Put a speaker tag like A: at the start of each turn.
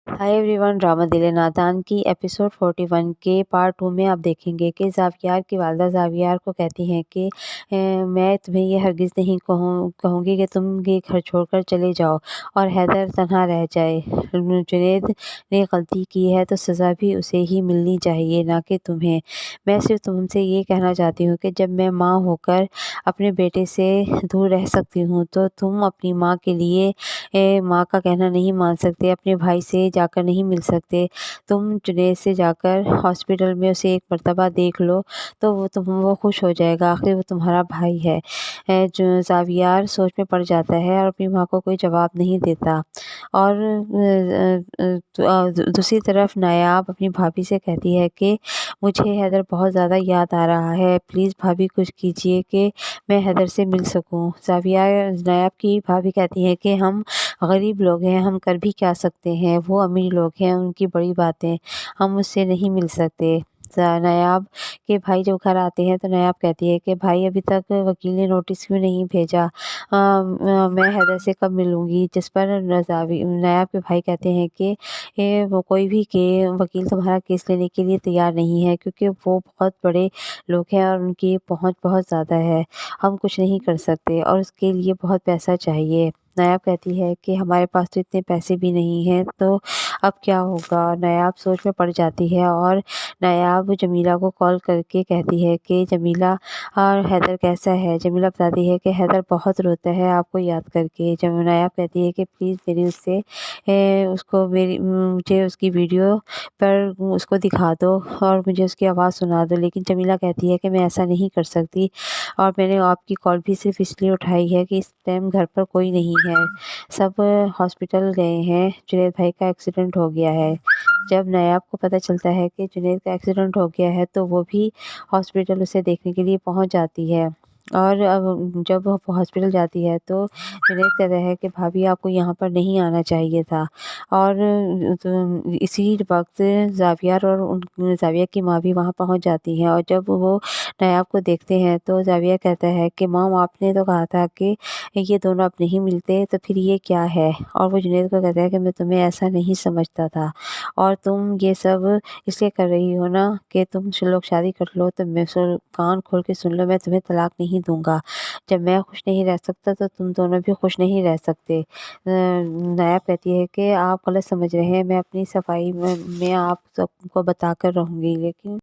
A: Hi everyone, drama दिल नादान की एपिसोड 41 के पार्ट 2 में आप देखेंगे कि ज़ावियार की वालदा ज़ावियार को कहती हैं कि मैं तुम्हें ये हरगिज़ नहीं कहूँगी कि तुम ये घर छोड़कर चले जाओ और हैदर तन्हा रह जाए। जुनैद ने गलती की है तो सज़ा भी उसे ही मिलनी चाहिए, ना कि तुम्हें। मैं सिर्फ तुमसे ये कहना चाहती हूँ कि जब मैं माँ होकर अपने बेटे से दूर रह सकती हूँ तो तुम अपनी माँ के लिए माँ का कहना नहीं मान सकते, अपने भाई से जाकर नहीं मिल सकते। तुम जुनैद से जाकर हॉस्पिटल में उसे एक मर्तबा देख लो तो वो खुश हो जाएगा, आखिर वो तुम्हारा भाई है। जो ज़ावियार सोच में पड़ जाता है और अपनी माँ को कोई जवाब नहीं देता। और दूसरी तरफ नायाब अपनी भाभी से कहती है कि मुझे हैदर बहुत ज़्यादा याद आ रहा है, प्लीज़ भाभी कुछ कीजिए कि मैं हैदर से मिल सकूं। ज़ावियार नायाब की भाभी कहती है कि हम गरीब लोग हैं, हम कर भी क्या सकते हैं, वो अमीर लोग हैं, उनकी बड़ी बातें, हम उससे नहीं मिल सकते। नायाब के भाई जब घर आते हैं तो नायाब कहती है कि भाई अभी तक वकील ने नोटिस क्यों नहीं भेजा, मैं हैदर से कब मिलूंगी। जिस पर नायाब के भाई कहते हैं कि वो कोई भी के वकील तुम्हारा केस लेने के लिए तैयार नहीं है, क्योंकि वो बहुत बड़े लोग हैं और उनकी पहुंच बहुत ज़्यादा है, हम कुछ नहीं कर सकते और उसके लिए बहुत पैसा चाहिए। नायाब कहती है कि हमारे पास तो इतने पैसे भी नहीं हैं, तो अब क्या होगा। नायाब सोच में पड़ जाती है और नायाब जमीला को कॉल करके कहती है कि जमीला और हैदर कैसा है। जमीला बताती है कि हैदर बहुत रोता है आपको याद करके। जब नायाब कहती है कि प्लीज़ मेरी उससे उसको मुझे उसकी वीडियो पर उसको दिखा दो और मुझे उसकी आवाज़ सुना दो। लेकिन जमीला कहती है कि मैं ऐसा नहीं कर सकती और मैंने आपकी कॉल भी सिर्फ इसलिए उठाई है कि इस टाइम घर पर कोई नहीं है, सब हॉस्पिटल गए हैं, जुनैद भाई का एक्सीडेंट हो गया है। जब नायाब को पता चलता है कि जुनैद का एक्सीडेंट हो गया है तो वो भी हॉस्पिटल उसे देखने के लिए पहुंच जाती है। और अब जब वो हॉस्पिटल जाती है तो जुनैद कहता है कि भाभी आपको यहाँ पर नहीं आना चाहिए था। और तो इसी वक्त ज़ावियार और ज़ाविया की माँ भी वहाँ पहुँच जाती हैं और जब वो नायाब को देखते हैं तो ज़ाविया कहता है कि माँ आपने तो कहा था कि ये दोनों अब नहीं मिलते, तो फिर ये क्या है। और वो जुनैद को कहता है कि मैं तुम्हें ऐसा नहीं समझता था और तुम ये सब इसलिए कर रही हो ना कि तुम लोग शादी कर लो, तो मैं कान खोल के सुन लो, मैं तुम्हें तलाक नहीं दूंगा। जब मैं खुश नहीं रह सकता तो तुम दोनों भी खुश नहीं रह सकते। नायब कहती है कि आप गलत समझ रहे हैं, मैं अपनी सफाई में आप सबको बता कर रहूँगी, लेकिन